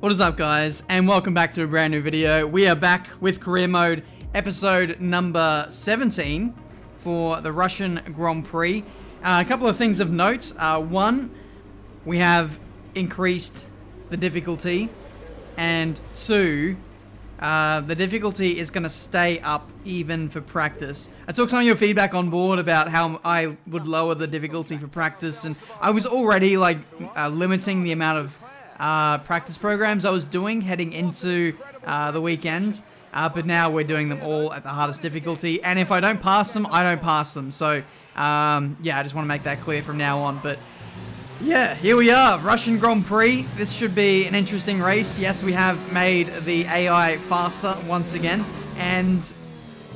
What is up, guys, and welcome back to a brand new video. We are back with career mode, episode number 17 for the Russian Grand Prix. A couple of things of note. One, we have increased the difficulty, and two, the difficulty is going to stay up even for practice. I took some of your feedback on board about how I would lower the difficulty for practice, and I was already limiting the amount of practice programs I was doing heading into the weekend, but now we're doing them all at the hardest difficulty, and if I don't pass them, I don't pass them. So yeah, I just want to make that clear from now on. But yeah, here we are, Russian Grand Prix. This should be an interesting race. Yes, we have made the AI faster once again, and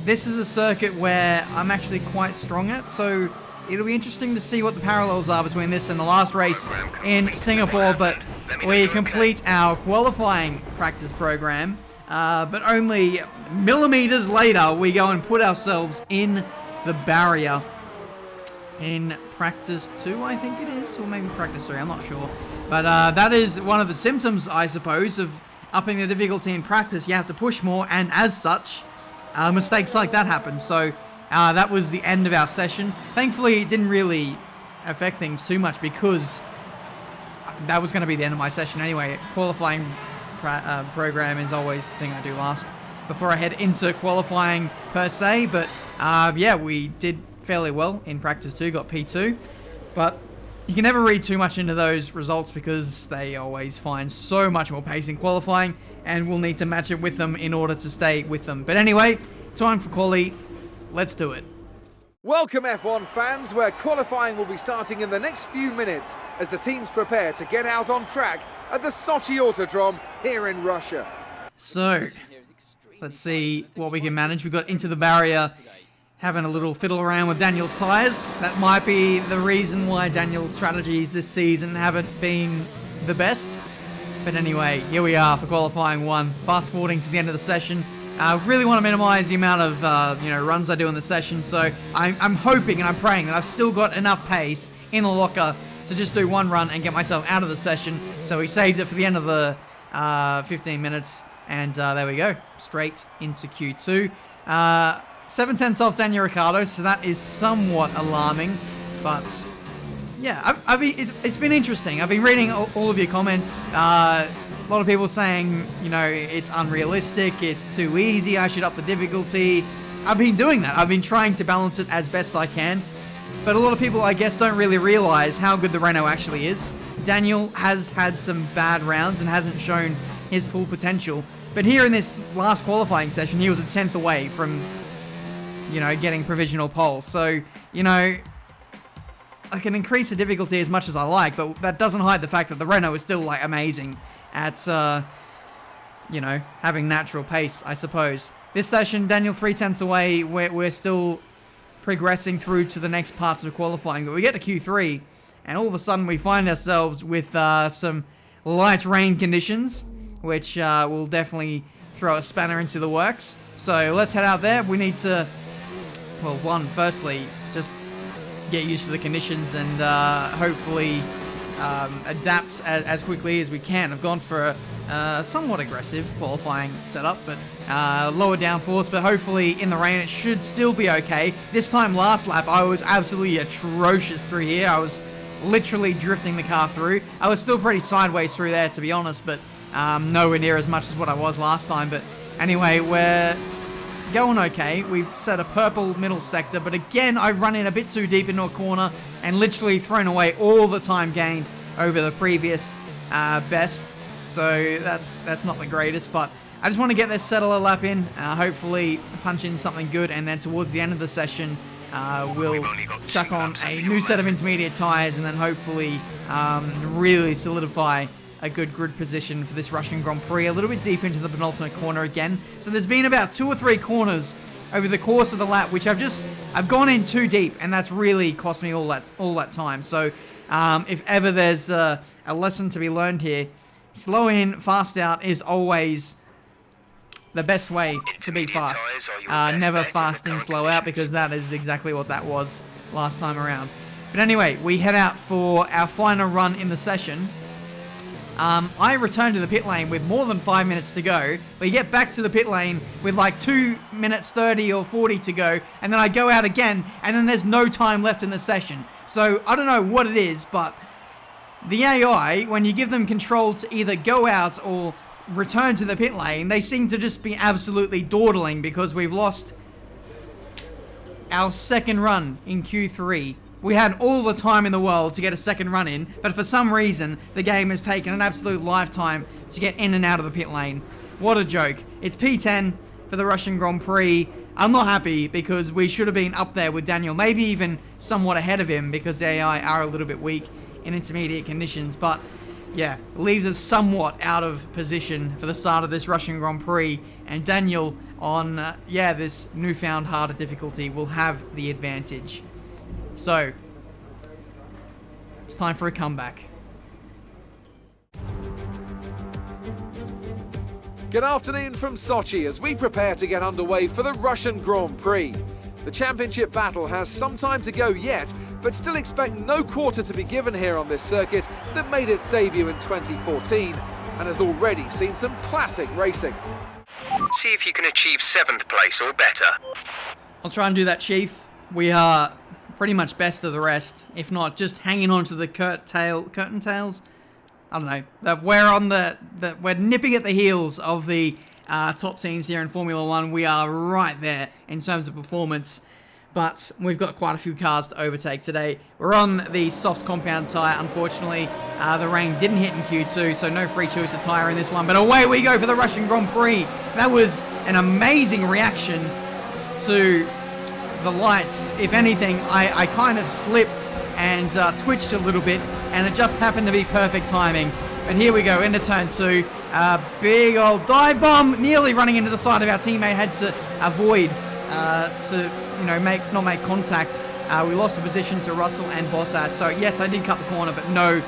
this is a circuit where I'm actually quite strong at, so it'll be interesting to see what the parallels are between this and the last race in Singapore. But we complete our qualifying practice program, but only millimeters later we go and put ourselves in the barrier in practice 2, I think it is, or maybe practice 3, I'm not sure. But that is one of the symptoms, I suppose, of upping the difficulty in practice. You have to push more, and as such, mistakes like that happen. So that was the end of our session. Thankfully, it didn't really affect things too much because that was going to be the end of my session anyway. Qualifying program is always the thing I do last before I head into qualifying per se. But yeah, we did fairly well in practice 2, got P2. But you can never read too much into those results because they always find so much more pace in qualifying, and we'll need to match it with them in order to stay with them. But anyway, time for quali. Let's do it. Welcome F1 fans, where qualifying will be starting in the next few minutes as the teams prepare to get out on track at the Sochi Autodrome here in Russia. So, let's see what we can manage. We've got into the barrier, having a little fiddle around with Daniel's tyres. That might be the reason why Daniel's strategies this season haven't been the best. But anyway, here we are for qualifying 1. Fast forwarding to the end of the session. I really want to minimize the amount of runs I do in the session, so I'm hoping and I'm praying that I've still got enough pace in the locker to just do one run and get myself out of the session. So we saved it for the end of the 15 minutes, and there we go, straight into Q2. 7/10 off Daniel Ricciardo, so that is somewhat alarming, but yeah, it's been interesting. I've been reading all of your comments. A lot of people saying, you know, it's unrealistic, it's too easy, I should up the difficulty. I've been doing that. I've been trying to balance it as best I can. But a lot of people, I guess, don't really realize how good the Renault actually is. Daniel has had some bad rounds and hasn't shown his full potential. But here in this last qualifying session, he was a 10th away from, you know, getting provisional pole. So, you know, I can increase the difficulty as much as I like, but that doesn't hide the fact that the Renault is still, like, amazing at, you know, having natural pace, I suppose. This session, Daniel 3/10 away, we're still progressing through to the next parts of qualifying, but we get to Q3, and all of a sudden we find ourselves with some light rain conditions, which will definitely throw a spanner into the works. So let's head out there. We need to, well, firstly, just get used to the conditions and hopefully adapt as quickly as we can. I've gone for a somewhat aggressive qualifying setup, but lower downforce, but hopefully in the rain it should still be okay. This time last lap I was absolutely atrocious through here. I was literally drifting the car through. I was still pretty sideways through there, to be honest, but nowhere near as much as what I was last time. But anyway, we're going okay. We've set a purple middle sector, but again I've run in a bit too deep into a corner and literally thrown away all the time gained over the previous best. So that's not the greatest, but I just want to get this settle a lap in, hopefully punch in something good, and then towards the end of the session we'll chuck on a new set of intermediate tyres and then hopefully really solidify a good grid position for this Russian Grand Prix, a little bit deep into the penultimate corner again. So there's been about 2 or 3 corners over the course of the lap, which I've gone in too deep, and that's really cost me all that time. So if ever there's a lesson to be learned here, slow in, fast out is always the best way to be fast. Never fast in, slow out, because that is exactly what that was last time around. But anyway, we head out for our final run in the session. I return to the pit lane with more than 5 minutes to go, but you get back to the pit lane with like 2 minutes 30 or 40 to go, and then I go out again, and then there's no time left in the session. So I don't know what it is, but the AI, when you give them control to either go out or return to the pit lane, they seem to just be absolutely dawdling because we've lost our second run in Q3. We had all the time in the world to get a second run in, but for some reason, the game has taken an absolute lifetime to get in and out of the pit lane. What a joke. It's P10 for the Russian Grand Prix. I'm not happy because we should have been up there with Daniel, maybe even somewhat ahead of him because the AI are a little bit weak in intermediate conditions, but yeah, leaves us somewhat out of position for the start of this Russian Grand Prix, and Daniel on, this newfound harder difficulty will have the advantage. So, it's time for a comeback. Good afternoon from Sochi as we prepare to get underway for the Russian Grand Prix. The championship battle has some time to go yet, but still expect no quarter to be given here on this circuit that made its debut in 2014 and has already seen some classic racing. See if you can achieve 7th place or better. I'll try and do that, Chief. We are pretty much best of the rest, if not just hanging on to the curtain tails. I don't know. We're nipping at the heels of the top teams here in Formula 1. We are right there in terms of performance, but we've got quite a few cars to overtake today. We're on the soft compound tyre, unfortunately. The rain didn't hit in Q2, so no free choice of tyre in this one, but away we go for the Russian Grand Prix. That was an amazing reaction to the lights. If anything, I kind of slipped and twitched a little bit, and it just happened to be perfect timing. But here we go into turn 2. Big old dive bomb, nearly running into the side of our teammate. Had to avoid not make contact. We lost the position to Russell and Bottas. So yes, I did cut the corner, but no,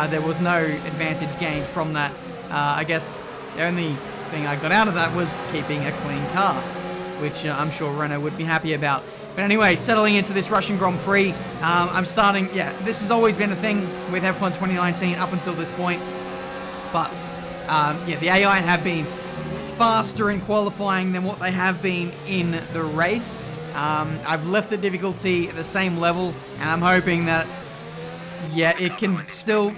there was no advantage gained from that. I guess the only thing I got out of that was keeping a clean car, which I'm sure Renault would be happy about. But anyway, settling into this Russian Grand Prix, I'm starting, this has always been a thing with F1 2019 up until this point. But, the AI have been faster in qualifying than what they have been in the race. I've left the difficulty at the same level, and I'm hoping that, it can still,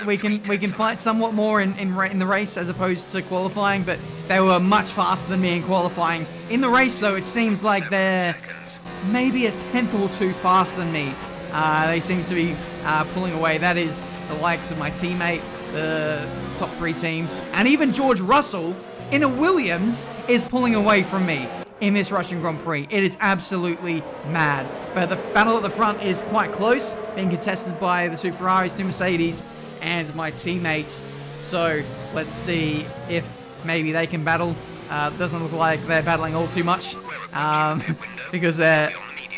we can fight somewhat more in the race as opposed to qualifying, but they were much faster than me in qualifying. In the race, though, it seems like they're maybe a tenth or two faster than me. They seem to be pulling away. That is the likes of my teammate, the top 3 teams, and even George Russell in a Williams is pulling away from me in this Russian Grand Prix. It is absolutely mad. But the battle at the front is quite close, being contested by the 2 Ferraris, 2 Mercedes, and my teammate. So let's see if maybe they can battle. Doesn't look like they're battling all too much, because they're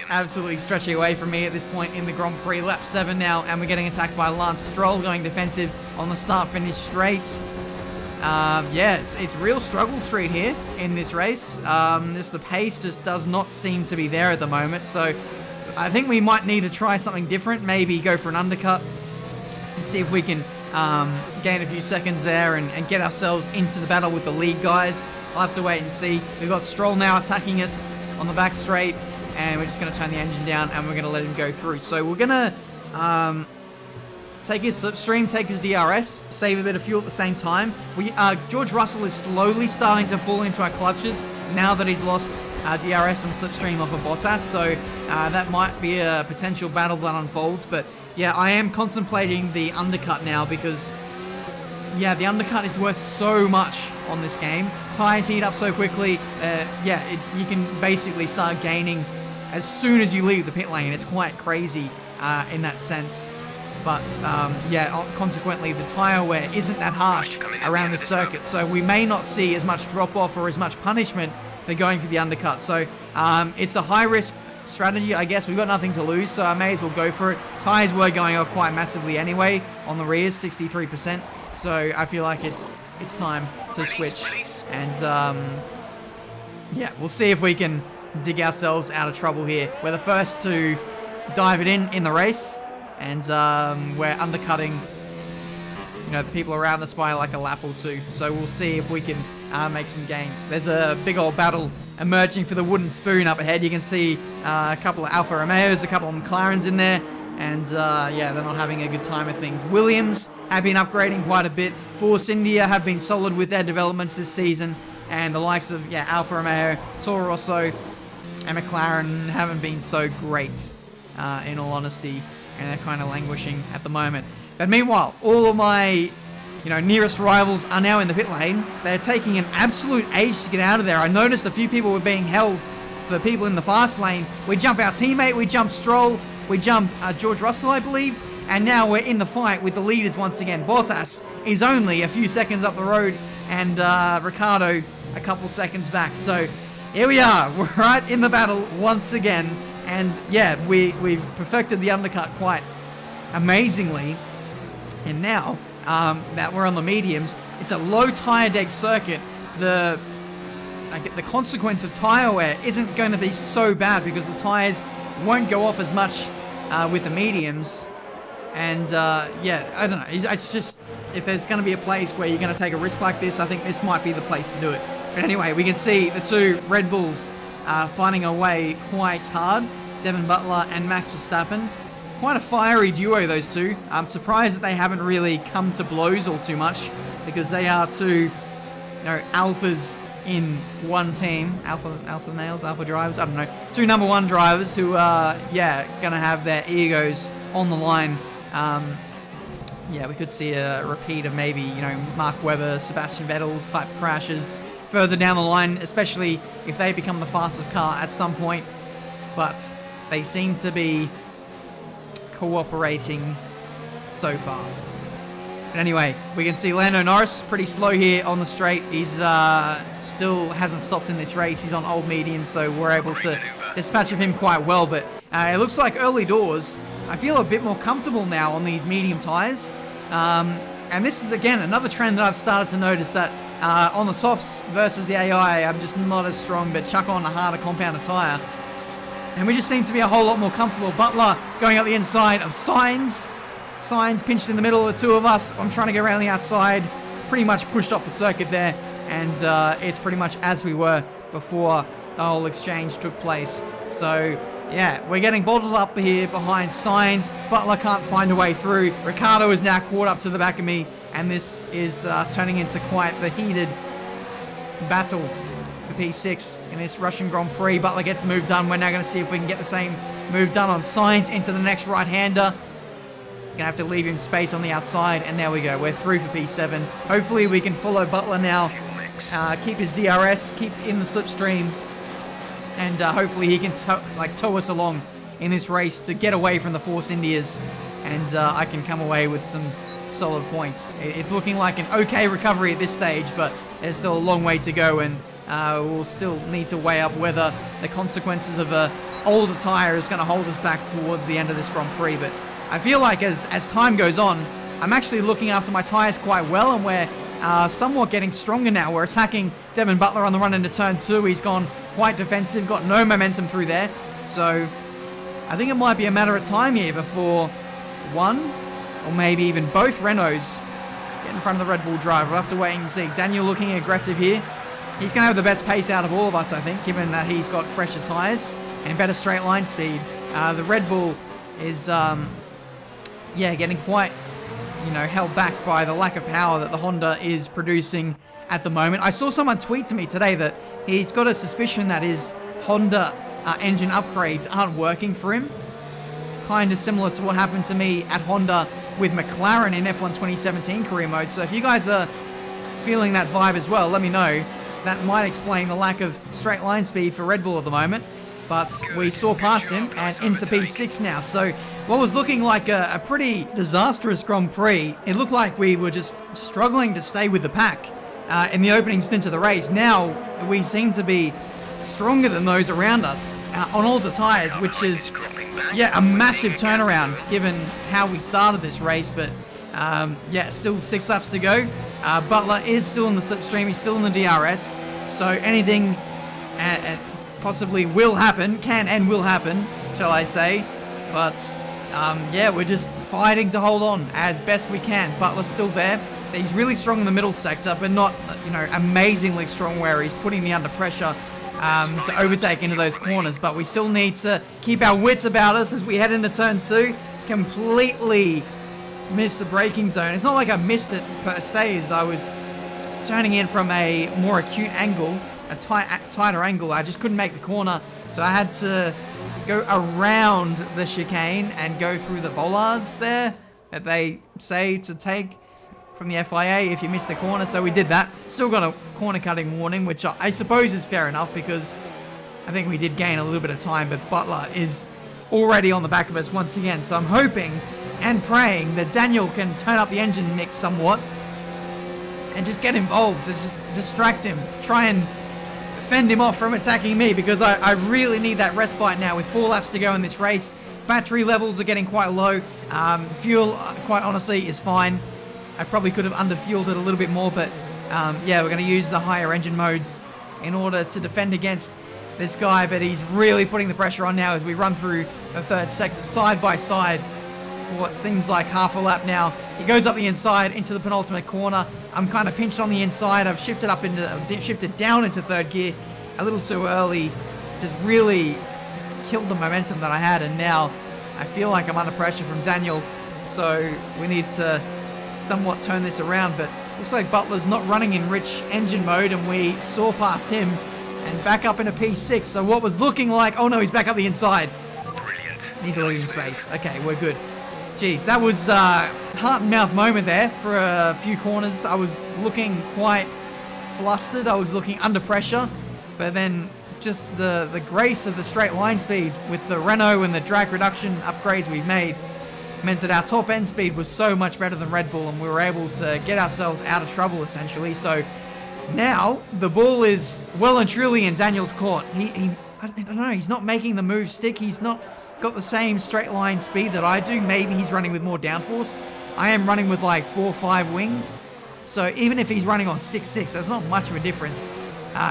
absolutely stretching away from me at this point in the Grand Prix. Lap 7 now, and we're getting attacked by Lance Stroll, going defensive on the start-finish straight. It's real struggle street here in this race. The pace just does not seem to be there at the moment, so I think we might need to try something different, maybe go for an undercut and see if we can gain a few seconds there and get ourselves into the battle with the lead guys. I'll have to wait and see. We've got Stroll now attacking us on the back straight, and we're just going to turn the engine down and we're going to let him go through. So we're going to take his slipstream, take his DRS, save a bit of fuel at the same time. George Russell is slowly starting to fall into our clutches now that he's lost DRS and slipstream off of Bottas, so that might be a potential battle that unfolds. But yeah, I am contemplating the undercut now because the undercut is worth so much on this game. Tires heat up so quickly. You can basically start gaining as soon as you leave the pit lane. It's quite crazy in that sense. But consequently, the tyre wear isn't that harsh around the circuit, so we may not see as much drop-off or as much punishment for going for the undercut. So it's a high-risk strategy, I guess. We've got nothing to lose, so I may as well go for it. Tyres were going off quite massively anyway on the rears, 63%. So I feel like it's time to switch. And we'll see if we can dig ourselves out of trouble here. We're the first to dive it in the race. And we're undercutting the people around us by like a lap or two. So we'll see if we can make some gains. There's a big old battle emerging for the wooden spoon up ahead. You can see a couple of Alfa Romeos, a couple of McLarens in there. And yeah, they're not having a good time of things. Williams have been upgrading quite a bit. Force India have been solid with their developments this season. And the likes of Alfa Romeo, Toro Rosso, and McLaren haven't been so great, in all honesty. And they're kind of languishing at the moment. But meanwhile, all of my nearest rivals are now in the pit lane. They're taking an absolute age to get out of there. I noticed a few people were being held for people in the fast lane. We jump our teammate, we jump Stroll, we jump George Russell, I believe, and now we're in the fight with the leaders once again. Bottas is only a few seconds up the road, and Ricciardo a couple seconds back. So here we are, we're right in the battle once again, and yeah, we've perfected the undercut quite amazingly. And now that we're on the mediums, it's a low tire deck circuit. The consequence of tire wear isn't going to be so bad because the tires won't go off as much with the mediums. And yeah, I don't know. It's just, if there's going to be a place where you're going to take a risk like this, I think this might be the place to do it. But anyway, we can see the two Red Bulls fighting away quite hard. Devin Butler and Max Verstappen. Quite a fiery duo, those two. I'm surprised that they haven't really come to blows all too much, because they are two, alphas in one team. Alpha males, alpha drivers, I don't know. Two number one drivers who are, going to have their egos on the line. Yeah, we could see a repeat of maybe, Mark Webber, Sebastian Vettel type crashes further down the line, especially if they become the fastest car at some point. But they seem to be cooperating so far. But anyway, we can see Lando Norris pretty slow here on the straight. He's still hasn't stopped in this race. He's on old medium, so we're able to dispatch of him quite well. But it looks like early doors, I feel a bit more comfortable now on these medium tyres. And this is, again, another trend that I've started to notice, that on the softs versus the AI, I'm just not as strong, but chuck on a harder compounded tyre, and we just seem to be a whole lot more comfortable. Butler going up the inside of Sainz. Sainz pinched in the middle of the two of us. I'm trying to get around the outside. Pretty much pushed off the circuit there. And it's pretty much as we were before the whole exchange took place. So, yeah, we're getting bottled up here behind Sainz. Butler can't find a way through. Ricciardo is now caught up to the back of me. And this is turning into quite the heated battle for P6 in this Russian Grand Prix. Butler gets the move done. We're now going to see if we can get the same move done on Sainz into the next right-hander. Gonna have to leave him space on the outside, and there we go. We're through for P7. Hopefully we can follow Butler now, keep his DRS, keep in the slipstream, and hopefully he can tow us along in this race to get away from the Force Indias, and I can come away with some solid points. It's looking like an okay recovery at this stage, but there's still a long way to go, and we'll still need to weigh up whether the consequences of an older tyre is going to hold us back towards the end of this Grand Prix. But I feel like as time goes on, I'm actually looking after my tyres quite well, and we're somewhat getting stronger now. We're attacking Devin Butler on the run into turn 2. He's gone quite defensive, got no momentum through there. So I think it might be a matter of time here before one, or maybe even both Renaults get in front of the Red Bull driver. We'll have to wait and see. Daniel looking aggressive here. He's going to have the best pace out of all of us, I think, given that he's got fresher tyres and better straight line speed. The Red Bull is getting quite, held back by the lack of power that the Honda is producing at the moment. I saw someone tweet to me today that he's got a suspicion that his Honda engine upgrades aren't working for him. Kind of similar to what happened to me at Honda with McLaren in F1 2017 career mode. So if you guys are feeling that vibe as well, let me know. That might explain the lack of straight line speed for Red Bull at the moment. But we saw past him and into P6 now. So what was looking like a pretty disastrous Grand Prix, it looked like we were just struggling to stay with the pack in the opening stint of the race. Now we seem to be stronger than those around us on all the tyres, which is, a massive turnaround given how we started this race. But still 6 laps to go. Butler is still in the slipstream. He's still in the DRS. So anything possibly will happen, can and will happen, shall I say. But yeah, we're just fighting to hold on as best we can. Butler's still there. He's really strong in the middle sector, but not, you know, amazingly strong where he's putting me under pressure to overtake into those corners. But we still need to keep our wits about us as we head into turn 2. Completely missed the braking zone. It's not like I missed it per se, as I was turning in from a more acute angle, a tighter angle. I just couldn't make the corner, so I had to go around the chicane and go through the bollards there that they say to take from the FIA if you miss the corner. So we did that. Still got a corner cutting warning, which I suppose is fair enough because I think we did gain a little bit of time, but Butler is already on the back of us once again. So I'm hoping and praying that Daniel can turn up the engine mix somewhat and just get involved, to just distract him, try and fend him off from attacking me, because I really need that respite now with 4 laps to go in this race. Battery levels are getting quite low. Fuel, quite honestly, is fine. I probably could have underfueled it a little bit more, but yeah, we're going to use the higher engine modes in order to defend against this guy, but he's really putting the pressure on now as we run through the third sector side by side. What seems like half a lap now. He goes up the inside into the penultimate corner. I'm kind of pinched on the inside. I've shifted down into third gear a little too early. Just really killed the momentum that I had, and now I feel like I'm under pressure from Daniel. So we need to somewhat turn this around, but looks like Butler's not running in rich engine mode, and we saw past him and back up into P6. So what was looking like, oh no, he's back up the inside. Brilliant. Need to leave him space. Okay, we're good. Jeez, that was a heart and mouth moment there for a few corners. I was looking quite flustered. I was looking under pressure, but then just the grace of the straight line speed with the Renault and the drag reduction upgrades we've made meant that our top end speed was so much better than Red Bull, and we were able to get ourselves out of trouble essentially. So now the ball is well and truly in Daniel's court. I don't know, he's not making the move stick. He's not got the same straight line speed that I do. Maybe he's running with more downforce. I am running with like 4 or 5 wings. So even if he's running on 6.6, that's not much of a difference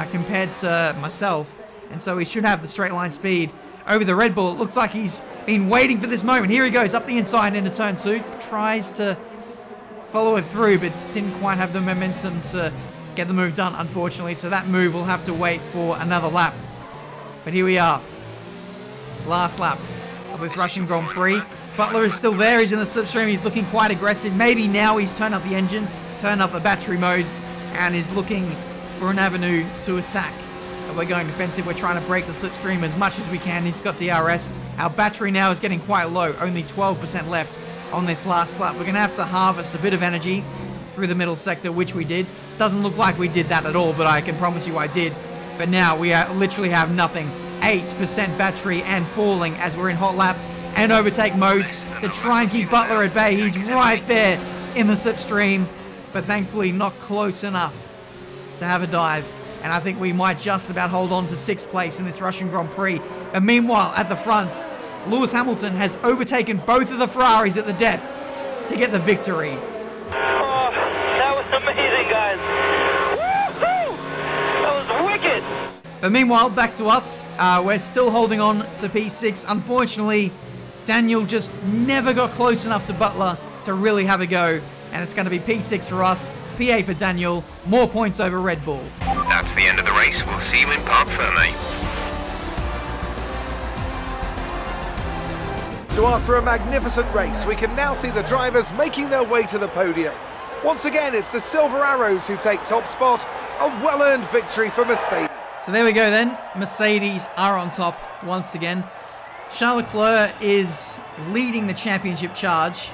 compared to myself. And so he should have the straight line speed over the Red Bull. It looks like he's been waiting for this moment. Here he goes up the inside into turn 2. Tries to follow it through, but didn't quite have the momentum to get the move done, unfortunately. So that move will have to wait for another lap. But here we are. Last lap of this Russian Grand Prix. Butler is still there. He's in the slipstream. He's looking quite aggressive. Maybe now he's turned up the engine, turned up the battery modes, and is looking for an avenue to attack. But we're going defensive. We're trying to break the slipstream as much as we can. He's got DRS. Our battery now is getting quite low. Only 12% left on this last lap. We're going to have to harvest a bit of energy through the middle sector, which we did. Doesn't look like we did that at all, but I can promise you I did. But now we literally have nothing. 8% battery and falling as we're in hot lap and overtake modes to try and keep Butler at bay. He's right there in the slipstream, but thankfully not close enough to have a dive. And I think we might just about hold on to 6th place in this Russian Grand Prix. And meanwhile, at the front, Lewis Hamilton has overtaken both of the Ferraris at the death to get the victory. Oh, that was amazing, guys. Woo-hoo! That was wicked. But meanwhile, back to us. We're still holding on to P6. Unfortunately, Daniel just never got close enough to Butler to really have a go. And it's going to be P6 for us, P8 for Daniel. More points over Red Bull. That's the end of the race. We'll see you in Parc Fermé. So after a magnificent race, we can now see the drivers making their way to the podium. Once again, it's the Silver Arrows who take top spot. A well-earned victory for Mercedes. So there we go then. Mercedes are on top once again. Charles Leclerc is leading the championship charge,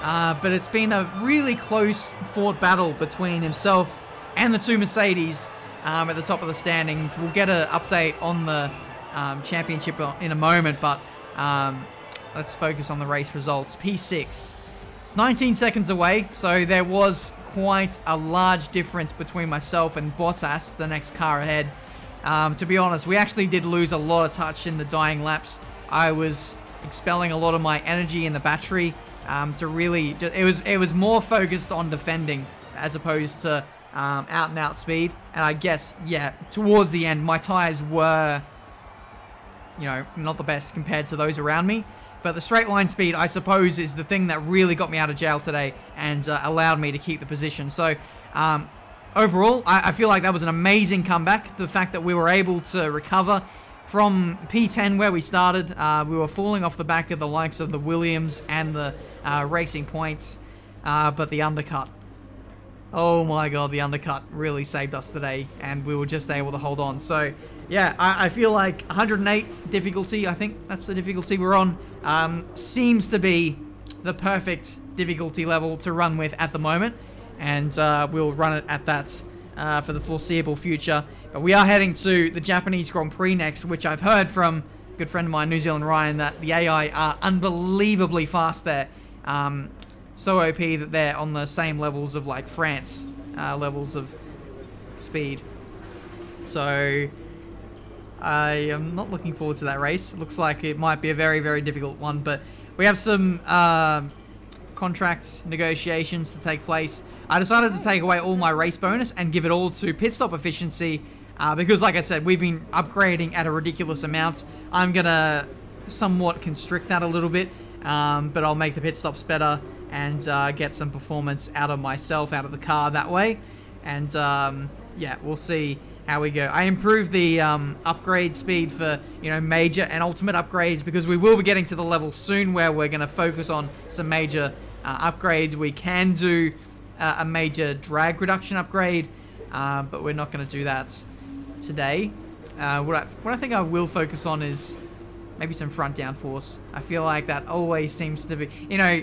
but it's been a really close fought battle between himself and the 2 Mercedes at the top of the standings. We'll get an update on the championship in a moment, but let's focus on the race results. P6, 19 seconds away, so there was quite a large difference between myself and Bottas, the next car ahead. To be honest, we actually did lose a lot of touch in the dying laps. I was expelling a lot of my energy in the battery to really... It was more focused on defending as opposed to out and out speed. And I guess, yeah, towards the end, my tires were, you know, not the best compared to those around me. But the straight line speed, I suppose, is the thing that really got me out of jail today and allowed me to keep the position. So, overall, I feel like that was an amazing comeback. The fact that we were able to recover from P10 where we started. We were falling off the back of the likes of the Williams and the Racing Points. But the undercut. Oh my god, the undercut really saved us today. And we were just able to hold on. So, yeah, I feel like 108 difficulty, I think that's the difficulty we're on, seems to be the perfect difficulty level to run with at the moment. And we'll run it at that for the foreseeable future. But we are heading to the Japanese Grand Prix next, which I've heard from a good friend of mine, New Zealand Ryan, that the AI are unbelievably fast there. So OP that they're on the same levels of like France, levels of speed. So I am not looking forward to that race. It looks like it might be a very, very difficult one, but we have some contract negotiations to take place. I decided to take away all my race bonus and give it all to pit stop efficiency because, like I said, we've been upgrading at a ridiculous amount. I'm going to somewhat constrict that a little bit, but I'll make the pit stops better and get some performance out of myself, out of the car that way. And yeah, we'll see how we go. I improved the upgrade speed for, you know, major and ultimate upgrades because we will be getting to the level soon where we're going to focus on some major upgrades. We can do a major drag reduction upgrade, but we're not going to do that today. What I think I will focus on is maybe some front downforce. I feel like that always seems to be, you know,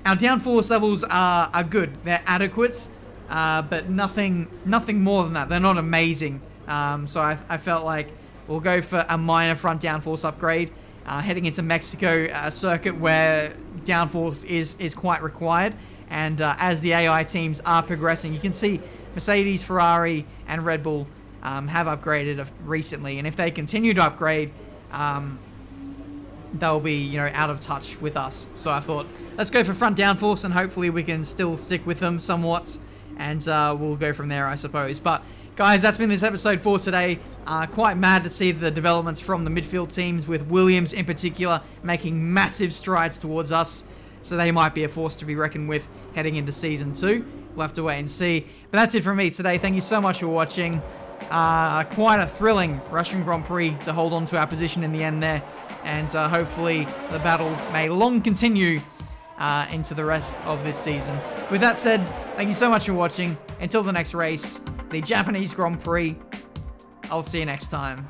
our downforce levels are good. They're adequate, but nothing more than that. They're not amazing. So I felt like we'll go for a minor front downforce upgrade, heading into Mexico, a circuit where downforce is quite required. And as the AI teams are progressing, you can see Mercedes, Ferrari, and Red Bull have upgraded recently. And if they continue to upgrade, they'll be, you know, out of touch with us. So I thought, let's go for front downforce, and hopefully we can still stick with them somewhat, and we'll go from there, I suppose. But guys, that's been this episode for today. Quite mad to see the developments from the midfield teams, with Williams in particular making massive strides towards us. So they might be a force to be reckoned with heading into Season 2. We'll have to wait and see. But that's it from me today. Thank you so much for watching. Quite a thrilling Russian Grand Prix to hold on to our position in the end there. And hopefully the battles may long continue into the rest of this season. With that said, thank you so much for watching. Until the next race, the Japanese Grand Prix. I'll see you next time.